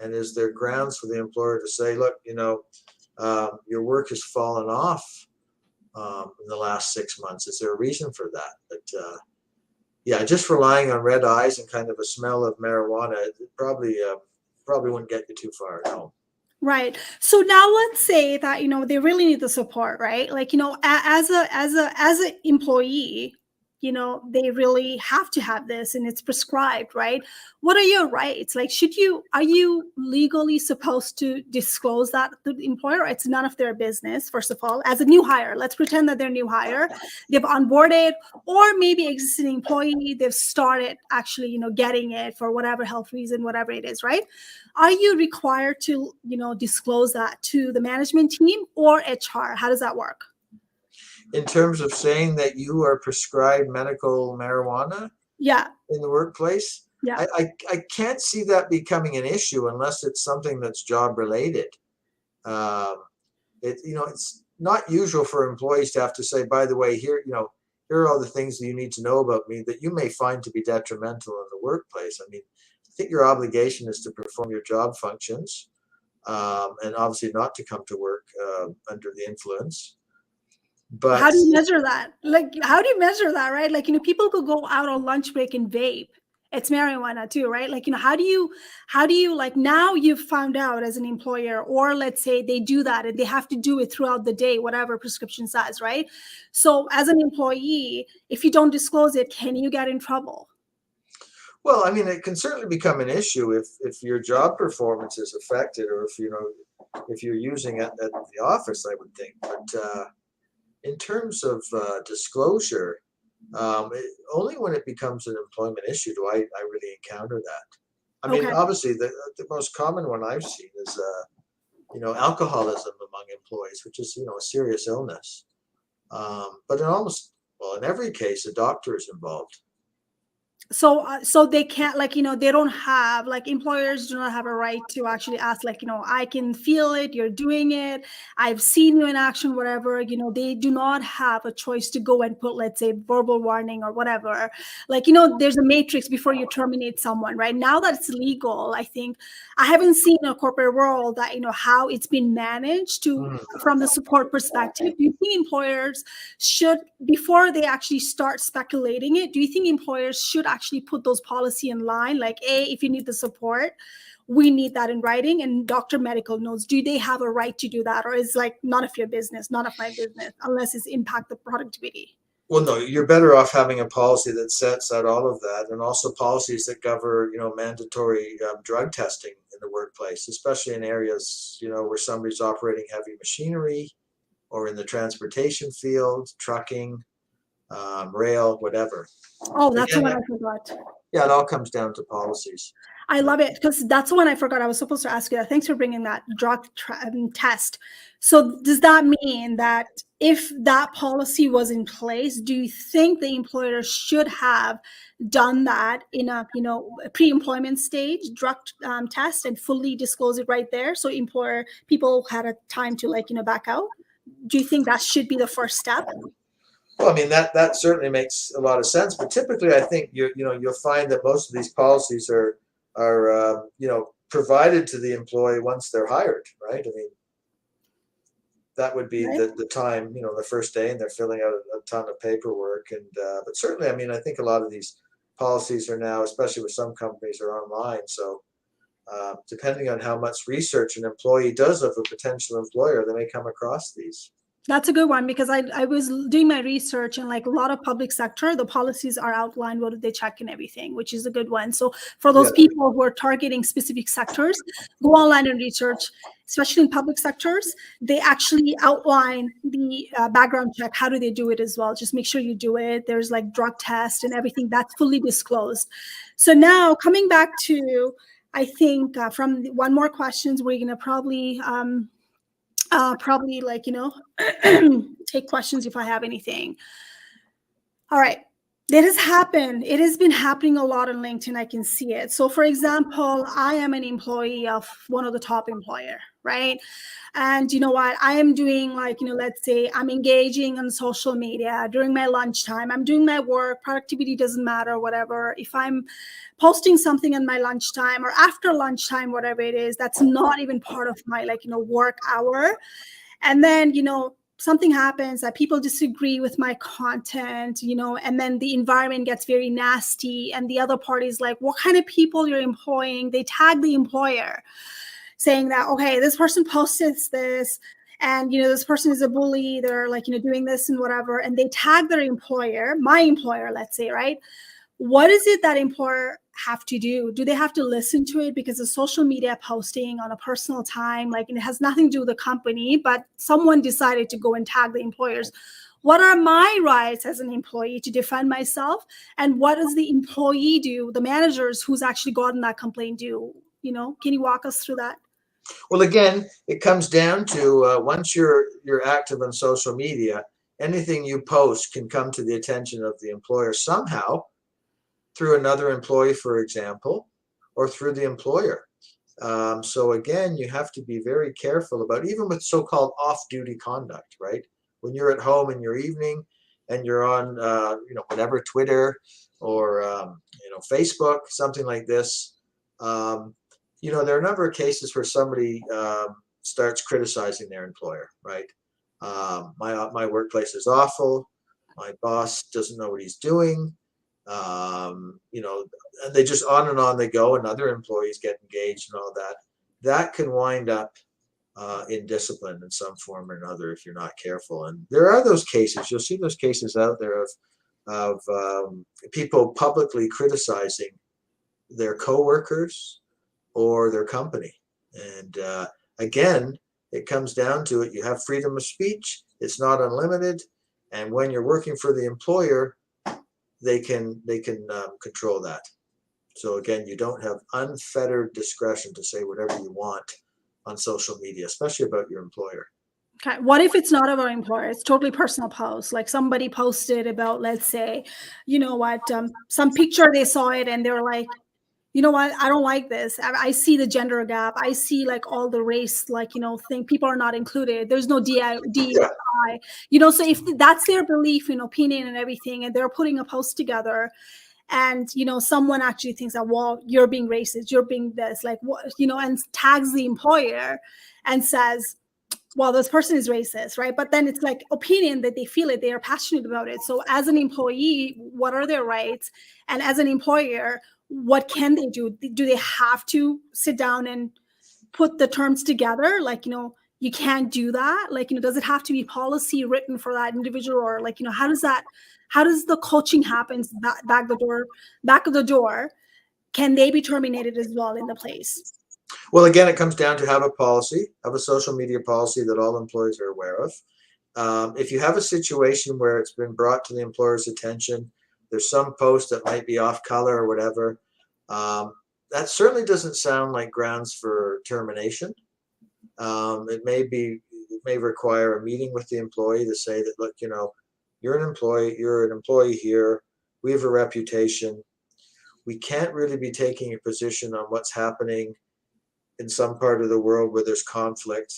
S2: And is there grounds for the employer to say, look, your work has fallen off in the last 6 months? Is there a reason for that? But yeah, just relying on red eyes and kind of a smell of marijuana, it probably wouldn't get you too far. No.
S1: Right. So now let's say that, they really need the support, right? Like, as a employee, they really have to have this and it's prescribed, right? What are your rights? Like, are you legally supposed to disclose that to the employer? It's none of their business, first of all. As a new hire, let's pretend that they're new hire, they've onboarded, or maybe existing employee, they've started actually, getting it for whatever health reason, whatever it is, right? Are you required to, disclose that to the management team or HR? How does that work?
S2: In terms of saying that you are prescribed medical marijuana
S1: Yeah.
S2: in the workplace,
S1: Yeah.
S2: I can't see that becoming an issue unless it's something that's job related. It's not usual for employees to have to say, by the way, here are all the things that you need to know about me that you may find to be detrimental in the workplace. I mean, I think your obligation is to perform your job functions, and obviously not to come to work under the influence.
S1: How
S2: But
S1: do you measure that? Like, how do you measure that, right? Like, people could go out on lunch break and vape. It's marijuana too, right? Like, how do you like, now you've found out as an employer, or let's say they do that and they have to do it throughout the day, whatever prescription says, right? So as an employee, if you don't disclose it, can you get in trouble?
S2: well, I mean, it can certainly become an issue if your job performance is affected, or if you're using it at the office, I would think. But in terms of disclosure, only when it becomes an employment issue do I really encounter that. I mean,
S1: Okay.
S2: obviously, the most common one I've seen is alcoholism among employees, which is a serious illness. But in every case, a doctor is involved.
S1: So they can't, like, they don't have, like, employers do not have a right to actually ask, like, I can feel it, you're doing it, I've seen you in action, whatever. They do not have a choice to go and put, let's say, verbal warning or whatever. Like, there's a matrix before you terminate someone, right? Now that it's legal, I think I haven't seen a corporate world that, how it's been managed to, from the support perspective. Do you think employers should, before they actually start speculating it, do you think employers should actually put those policy in line? Like, if you need the support, we need that in writing, and doctor medical notes. Do they have a right to do that, or is like none of your business, none of my business, unless it's impact the productivity?
S2: Well, no, you're better off having a policy that sets out all of that, and also policies that cover, mandatory drug testing in the workplace, especially in areas, where somebody's operating heavy machinery, or in the transportation field, trucking, rail, whatever.
S1: Oh, that's the
S2: Again,
S1: one I forgot.
S2: yeah, it all comes down to policies.
S1: I love it, because that's the one I forgot. I was supposed to ask you that. Thanks for bringing that drug test. So does that mean that if that policy was in place, do you think the employer should have done that in a pre-employment stage drug test and fully disclose it right there, so people had a time to back out? Do you think that should be the first step?
S2: Well, I mean, that certainly makes a lot of sense, but typically I think you'll find that most of these policies are provided to the employee once they're hired, right? I mean, that would be
S1: right?
S2: the time, the first day, and they're filling out a ton of paperwork. And but certainly, I mean, I think a lot of these policies are now, especially with some companies, are online. So depending on how much research an employee does of a potential employer, they may come across these.
S1: That's a good one, because I was doing my research, and like a lot of public sector, the policies are outlined, what do they check and everything, which is a good one. So for those
S2: Yeah.
S1: people who are targeting specific sectors, go online and research, especially in public sectors. They actually outline the background check. How do they do it as well? Just make sure you do it. There's like drug test and everything that's fully disclosed. So now coming back to, I think from one more questions, we're going to probably like, take questions if I have anything. All right. It has happened. It has been happening a lot on LinkedIn. I can see it. So for example, I am an employee of one of the top employer, right? And you know what? I am doing like, let's say I'm engaging on social media during my lunchtime. I'm doing my work. Productivity doesn't matter, whatever. If I'm posting something in my lunchtime or after lunchtime, whatever it is, that's not even part of my like, work hour. And then, something happens that people disagree with my content, and then the environment gets very nasty. And the other party is like, what kind of people you're employing? They tag the employer saying that, okay, this person posted this, and, this person is a bully. They're like, doing this and whatever. And they tag their employer, my employer, let's say, right? What is it that employer have to do? Do they have to listen to it because of social media posting on a personal time? Like, it has nothing to do with the company, but someone decided to go and tag the employers. What are my rights as an employee to defend myself? And what does the employee do, the managers who's actually gotten that complaint do? Can you walk us through that?
S2: Well, again, it comes down to once you're active on social media, anything you post can come to the attention of the employer somehow, through another employee, for example, or through the employer. So again, you have to be very careful about, even with so-called off-duty conduct, right? When you're at home in your evening and you're on, whatever, Twitter or, Facebook, something like this. There are a number of cases where somebody starts criticizing their employer, right? My workplace is awful. My boss doesn't know what he's doing. And they just on and on they go, and other employees get engaged and all that. That can wind up in discipline in some form or another if you're not careful. And there are those cases. You'll see those cases out there of people publicly criticizing their coworkers or their company. And again, it comes down to it. You have freedom of speech. It's not unlimited. And when you're working for the employer, they can control that. So again, you don't have unfettered discretion to say whatever you want on social media, especially about your employer.
S1: Okay. What if it's not about employer? It's totally personal post. Like somebody posted about, let's say, some picture, they saw it and they were like, you know what, I don't like this. I see the gender gap. I see like all the race, thing. People are not included. There's no DI.
S2: Yeah.
S1: So if that's their belief and opinion and everything, and they're putting a post together, and someone actually thinks that, well, you're being racist, you're being this, like what, and tags the employer and says, well, this person is racist, right? But then it's like opinion that they feel it, they are passionate about it. So as an employee, what are their rights? And as an employer, what can they do? Do they have to sit down and put the terms together? Like, you can't do that. Like, does it have to be policy written for that individual? Or like, how does the coaching happen back of the door? Can they be terminated as well in the place?
S2: Well, again, it comes down to have a social media policy that all employees are aware of. If you have a situation where it's been brought to the employer's attention, there's some post that might be off color or whatever, that certainly doesn't sound like grounds for termination. It may require a meeting with the employee to say that, look, you're an employee here. We have a reputation. We can't really be taking a position on what's happening in some part of the world where there's conflict.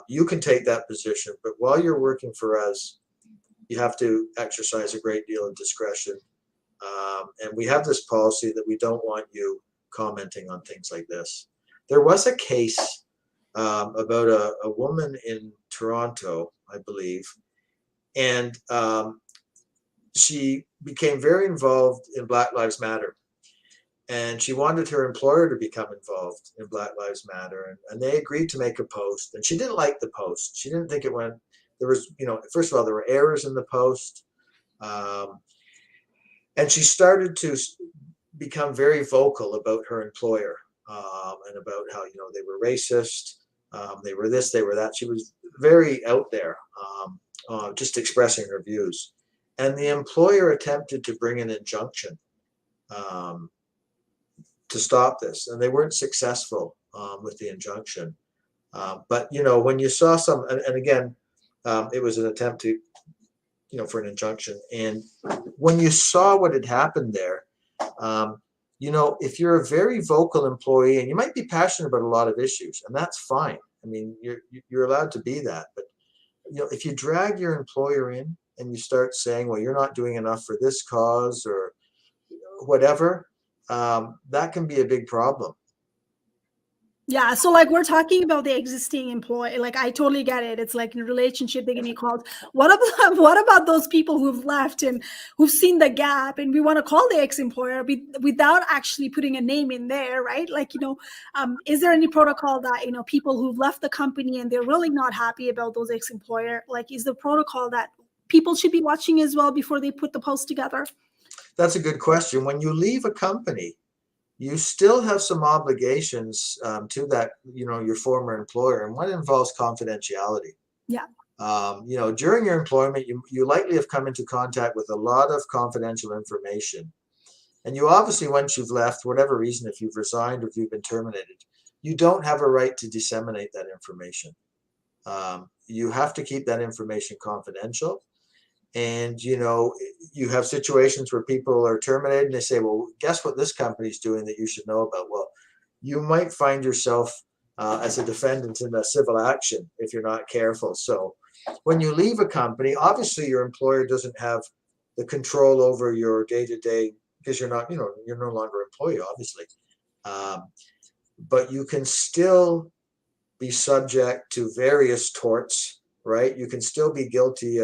S2: You can take that position, but while you're working for us, you have to exercise a great deal of discretion. And we have this policy that we don't want you commenting on things like this. There was a case about a woman in Toronto, I believe, and she became very involved in Black Lives Matter. And she wanted her employer to become involved in Black Lives Matter. And they agreed to make a post. And she didn't like the post. She didn't think it went, there was, first of all, there were errors in the post. And she started to become very vocal about her employer and about how, they were racist. They were this, they were that. She was very out there, just expressing her views. And the employer attempted to bring an injunction to stop this, and they weren't successful with the injunction. But when you saw some, and again, it was an attempt to, for an injunction. And when you saw what had happened there, if you're a very vocal employee, and you might be passionate about a lot of issues, and that's fine. I mean, you're allowed to be that. But if you drag your employer in and you start saying, well, you're not doing enough for this cause or whatever, that can be a big problem.
S1: Yeah, so like we're talking about the existing employee. Like I totally get it. It's like in a relationship they can be called. What about those people who've left and who've seen the gap, and we want to call the ex-employer without actually putting a name in there, right? Like is there any protocol that people who've left the company and they're really not happy about those ex-employer? Like, is the protocol that people should be watching as well before they put the post together?
S2: That's a good question. When you leave a company, you still have some obligations to that, your former employer, and one involves confidentiality.
S1: Yeah.
S2: During your employment, you likely have come into contact with a lot of confidential information. And you obviously, once you've left, for whatever reason, if you've resigned or if you've been terminated, you don't have a right to disseminate that information. You have to keep that information confidential. And, you have situations where people are terminated and they say, well, guess what this company's doing that you should know about? Well, you might find yourself as a defendant in a civil action if you're not careful. So when you leave a company, obviously your employer doesn't have the control over your day-to-day because you're not, you're no longer an employee, obviously. But you can still be subject to various torts. Right? You can still be not guilty,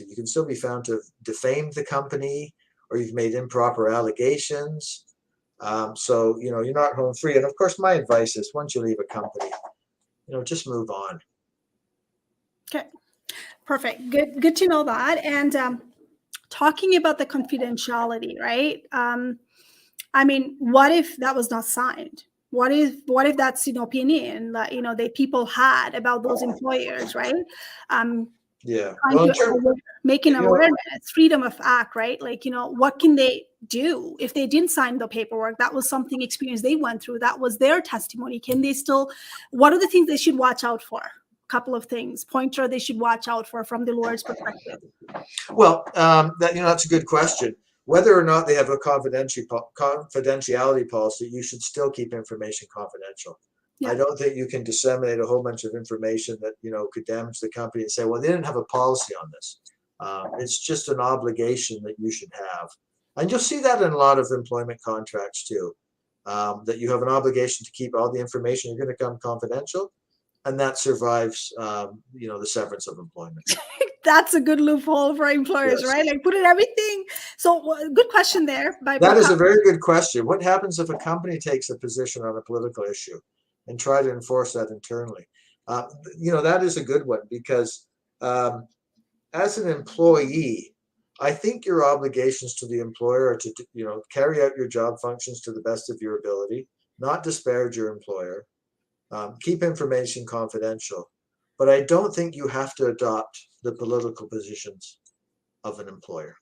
S2: you can still be found to have defamed the company, or you've made improper allegations. So, you're not home free. And of course, my advice is once you leave a company, just move on.
S1: Okay, perfect. Good to know that. And talking about the confidentiality, right? I mean, what if that was not signed? What if that's an opinion that the people had about those employers, right?
S2: Yeah.
S1: Well, making awareness, freedom of act, right? Like what can they do if they didn't sign the paperwork? That was something experience they went through. That was their testimony. Can they still? What are the things they should watch out for? Couple of things pointer they should watch out for from the lawyer's perspective.
S2: Well, that's a good question. Whether or not they have a confidentiality policy, you should still keep information confidential. Yeah. I don't think you can disseminate a whole bunch of information that could damage the company and say, well, they didn't have a policy on this. It's just an obligation that you should have, and you'll see that in a lot of employment contracts too. That you have an obligation to keep all the information you're going to come confidential, and that survives, the severance of employment.
S1: That's a good loophole for employers, yes. Right? Like put in everything. So good question there.
S2: That is a very good question. What happens if a company takes a position on a political issue and try to enforce that internally? That is a good one because as an employee, I think your obligations to the employer are to, carry out your job functions to the best of your ability, not disparage your employer, keep information confidential. But I don't think you have to adopt the political positions of an employer.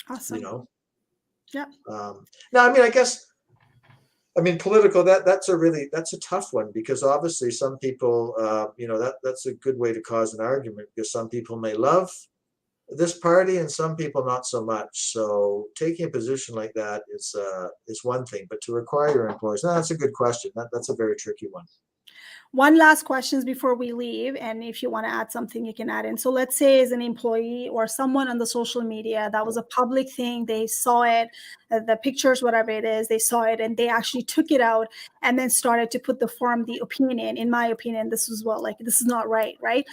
S1: Awesome. Yeah.
S2: Now, political, that's a tough one because obviously some people, that's a good way to cause an argument because some people may love this party and some people not so much. So taking a position like that is one thing, but to require your employees, that's a good question. That's a very tricky one.
S1: One last questions before we leave, and if you want to add something, you can add in. So let's say as an employee or someone on the social media, that was a public thing, they saw it, the pictures, whatever it is, they saw it and they actually took it out and then started to put the opinion. In my opinion, this is this is not right, right?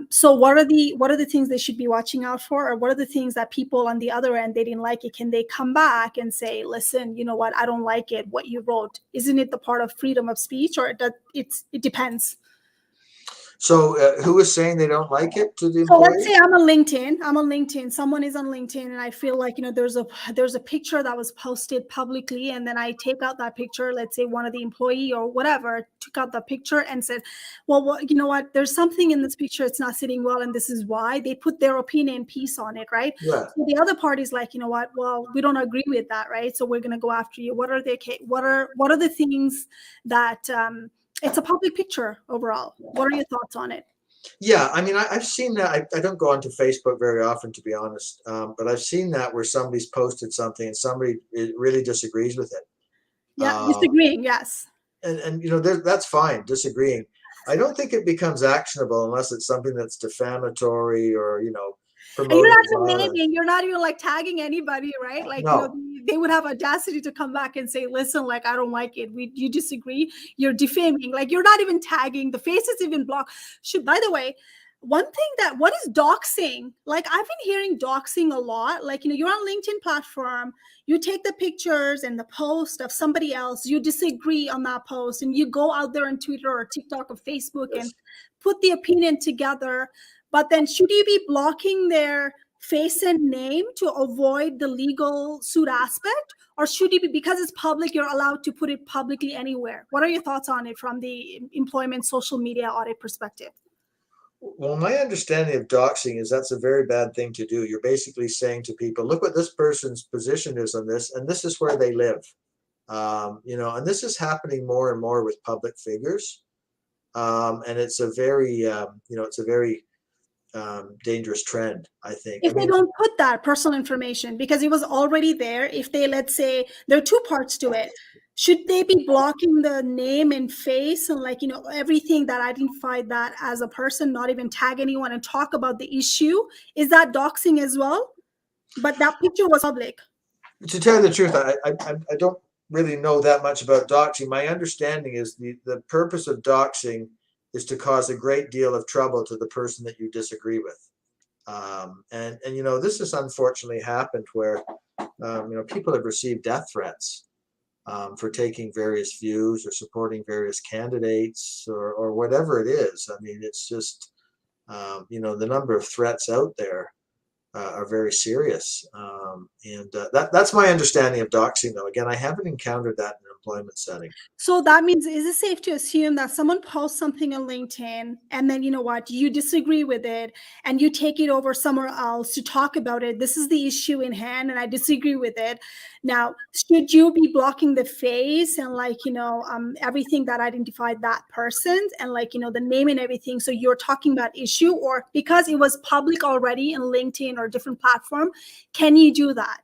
S1: So what are the things they should be watching out for, or what are the things that people on the other end, they didn't like it? Can they come back and say, listen, you know what, I don't like it, what you wrote? Isn't it the part of freedom of speech, or it depends?
S2: So who is saying they don't like it to the
S1: So let's say
S2: employees?
S1: I'm on LinkedIn. Someone is on LinkedIn and I feel like, there's a picture that was posted publicly, and then I take out that picture. Let's say one of the employee or whatever took out the picture and said, well, you know what, there's something in this picture, it's not sitting well, and this is why. They put their opinion piece on it, right?
S2: Yeah.
S1: So the other party's like, you know what, well, we don't agree with that, right? So we're going to go after you. What are the things that it's a public picture overall? What are your thoughts on it?
S2: Yeah, I mean, I've seen that. I don't go onto Facebook very often, to be honest, but I've seen that where somebody's posted something and somebody really disagrees with it.
S1: Yeah,
S2: Uh,
S1: disagreeing, yes.
S2: and that's fine, disagreeing. I don't think it becomes actionable unless it's something that's defamatory or
S1: And you're
S2: promoting
S1: not even
S2: violence.
S1: naming, you're not even like tagging anybody, right? Like,
S2: No,
S1: they would have audacity to come back and say, listen, like, I don't like it. You disagree, you're defaming. Like, you're not even tagging, the face is even blocked. By the way, one thing what is doxing? Like, I've been hearing doxing a lot. Like, you're on LinkedIn platform, you take the pictures and the post of somebody else, you disagree on that post, and you go out there on Twitter or TikTok or Facebook and
S2: yes.
S1: put the opinion together. But then should you be blocking their face and name to avoid the legal suit aspect? Or should you be, because it's public, you're allowed to put it publicly anywhere? What are your thoughts on it from the employment social media audit perspective?
S2: Well, my understanding of doxing is that's a very bad thing to do. You're basically saying to people, look what this person's position is on this, and this is where they live. And this is happening more and more with public figures. And it's a very, it's a very dangerous trend, I think. I
S1: If they
S2: mean,
S1: don't put that personal information because it was already there, if they, let's say, there are two parts to it, should they be blocking the name and face and, like, everything that identified that as a person, not even tag anyone and talk about the issue? Is that doxing as well? But that picture was public.
S2: to tell you the truth, I don't really know that much about doxing. My understanding is the purpose of doxing is to cause a great deal of trouble to the person that you disagree with. And this has unfortunately happened where people have received death threats for taking various views or supporting various candidates or whatever it is. I mean, it's just the number of threats out there are very serious. And that's my understanding of doxing, though. Again, I haven't encountered that in an employment setting.
S1: So that means, is it safe to assume that someone posts something on LinkedIn and then, you disagree with it and you take it over somewhere else to talk about it? This is the issue in hand and I disagree with it. Now, should you be blocking the face and, like, everything that identified that person and, like, the name and everything? So you're talking about issue, or because it was public already in LinkedIn or different platform, can you do that?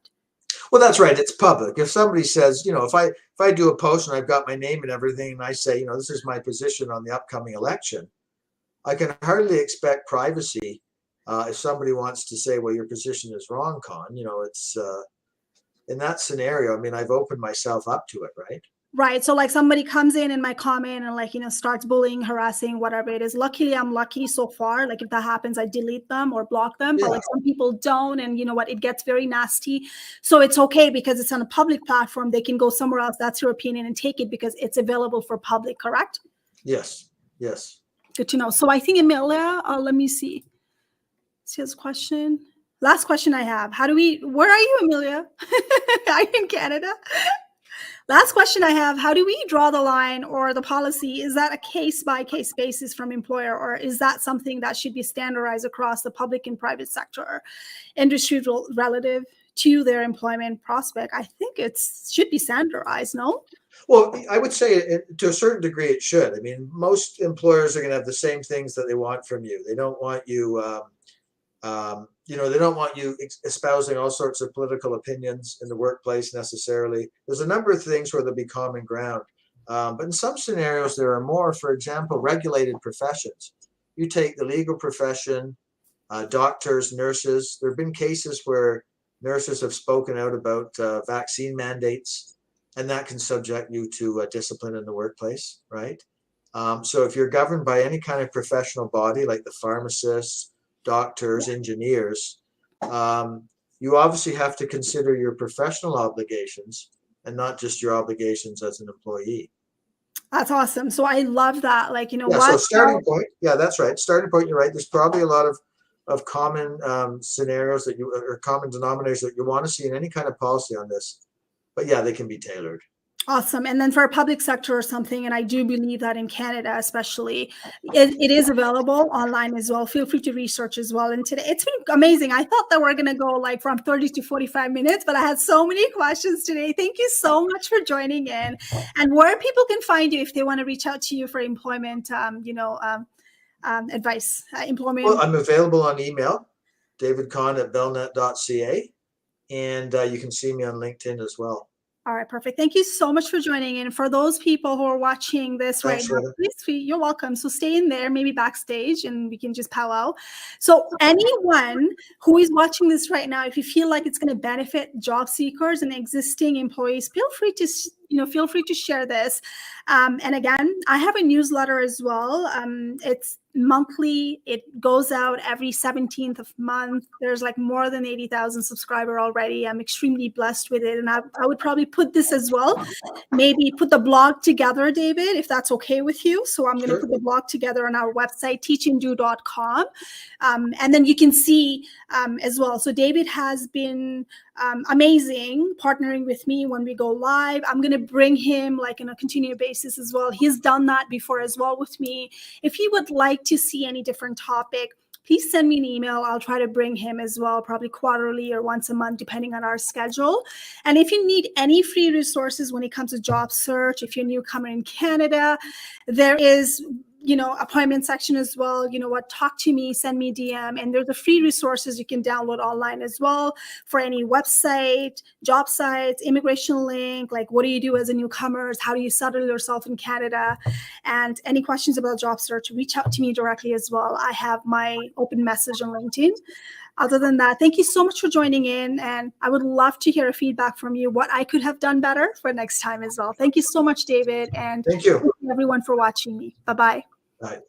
S2: Well, that's right. It's public. If somebody says, if I do a post and I've got my name and everything, and I say, this is my position on the upcoming election, I can hardly expect privacy if somebody wants to say, well, your position is wrong, Con. It's in that scenario. I mean, I've opened myself up to it, right?
S1: Right. So, like, somebody comes in my comment and, like, starts bullying, harassing, whatever it is. Luckily, I'm lucky so far. Like, if that happens, I delete them or block them. But,
S2: Yeah.
S1: like, some people don't. And you know what? It gets very nasty. So it's okay because it's on a public platform. They can go somewhere else. That's your opinion and take it because it's available for public, correct?
S2: Yes. Yes.
S1: Good to know. So I think Amelia, let me see. See this question. Last question I have. Where are you, Amelia? Are you in Canada? Last question I have, how do we draw the line or the policy? Is that a case-by-case basis from employer, or is that something that should be standardized across the public and private sector industry relative to their employment prospect? I think it should be standardized, no?
S2: Well, I would say to a certain degree it should. I mean, most employers are going to have the same things that they want from you. They don't want you they don't want you espousing all sorts of political opinions in the workplace necessarily. There's a number of things where there'll be common ground. But in some scenarios, there are more, for example, regulated professions. You take the legal profession, doctors, nurses. There have been cases where nurses have spoken out about vaccine mandates, and that can subject you to discipline in the workplace, right? So if you're governed by any kind of professional body, like the pharmacists, doctors, engineers, you obviously have to consider your professional obligations and not just your obligations as an employee.
S1: That's awesome. So I love that. Like, you know,
S2: Yeah, so starting point, yeah, that's right. Starting point, you're right. There's probably a lot of common scenarios that you, or common denominators that you want to see in any kind of policy on this. But yeah, they can be tailored.
S1: Awesome. And then for a public sector or something, and I do believe that in Canada, especially, it is available online as well. Feel free to research as well. And today it's been amazing. I thought that we're going to go like from 30 to 45 minutes, but I had so many questions today. Thank you so much for joining in. And where people can find you if they want to reach out to you for employment, advice, employment.
S2: Well, I'm available on email, davidconn@bellnet.ca, and you can see me on LinkedIn as well.
S1: All right, perfect. Thank you so much for joining in. For those people who are watching this right now, please, you're welcome. So stay in there, maybe backstage, and we can just powwow. So anyone who is watching this right now, if you feel like it's going to benefit job seekers and existing employees, feel free to share this. And again, I have a newsletter as well. It's monthly. It goes out every 17th of month. There's like more than 80,000 subscribers already. I'm extremely blessed with it. And I would probably put this as well. Maybe put the blog together, David, if that's okay with you. So I'm going to put the blog together on our website, teachanddo.com. And then you can see as well. So David has been amazing partnering with me when we go live. I'm going to bring him like on a continued basis as well. He's done that before as well with me. If you would like to see any different topic, please send me an email. I'll try to bring him as well, probably quarterly or once a month, depending on our schedule. And if you need any free resources when it comes to job search, if you're a newcomer in Canada, there is appointment section as well. You know what, talk to me, send me DM, and there's the free resources you can download online as well for any website, job sites, immigration link, like what do you do as a newcomer, how do you settle yourself in Canada, and any questions about job search, reach out to me directly as well. I have my open message on LinkedIn. Other than that, thank you so much for joining in, and I would love to hear a feedback from you, what I could have done better for next time as well. Thank you so much, David, and
S2: thank you
S1: everyone for watching me. Bye-bye.
S2: Bye.